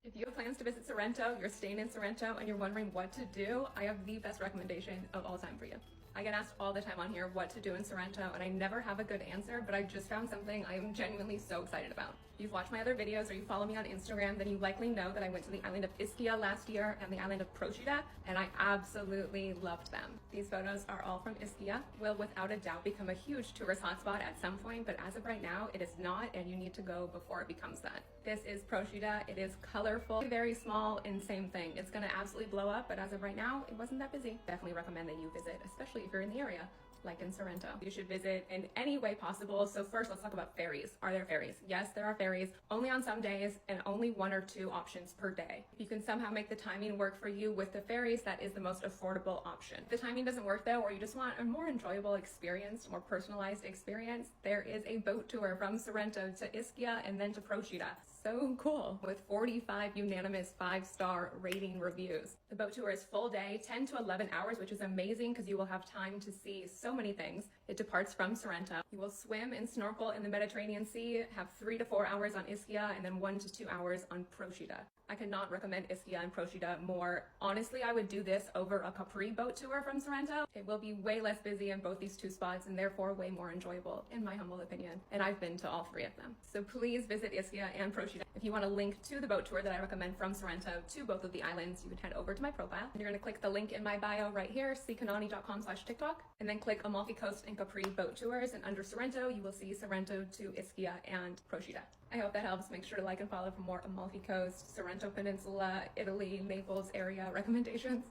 If you have plans to visit Sorrento, you're staying in Sorrento, and you're wondering what to do, I have the best recommendation of all time for you. I get asked all the time on here what to do in Sorrento, and I never have a good answer, but I just found something I am genuinely so excited about. If you've watched my other videos or you follow me on Instagram, then you likely know that I went to the island of Ischia last year and the island of Procida, and I absolutely loved them. These photos are all from Ischia. Will without a doubt become a huge tourist hotspot at some point, but as of right now, it is not, and you need to go before it becomes that. This is Procida. It is colorful, very small, and same thing. It's gonna absolutely blow up, but as of right now, it wasn't that busy. Definitely recommend that you visit, especially if you're in the area, like in Sorrento. You should visit in any way possible. So first, let's talk about ferries. Are there ferries? Yes, there are ferries, only on some days and only 1 or 2 options per day. If you can somehow make the timing work for you with the ferries, that is the most affordable option. If the timing doesn't work though, or you just want a more enjoyable experience, more personalized experience, there is a boat tour from Sorrento to Ischia and then to Procida. So cool, with 45 unanimous 5-star rating reviews. The boat tour is full day, 10 to 11 hours, which is amazing because you will have time to see so many things. It departs from Sorrento. You will swim and snorkel in the Mediterranean Sea, have 3 to 4 hours on Ischia, and then 1 to 2 hours on Procida. I cannot recommend Ischia and Procida more. Honestly, I would do this over a Capri boat tour from Sorrento. It will be way less busy in both these 2 spots and therefore way more enjoyable, in my humble opinion. And I've been to all 3 of them. So please visit Ischia and Procida. If you want a link to the boat tour that I recommend from Sorrento to both of the islands, you would head over to my profile. And you're gonna click the link in my bio right here, ckanani.com/TikTok, and then click Amalfi Coast and Capri boat tours. And under Sorrento, you will see Sorrento to Ischia and Procida. I hope that helps. Make sure to like and follow for more Amalfi Coast, Sorrento Peninsula, Italy, Naples area recommendations.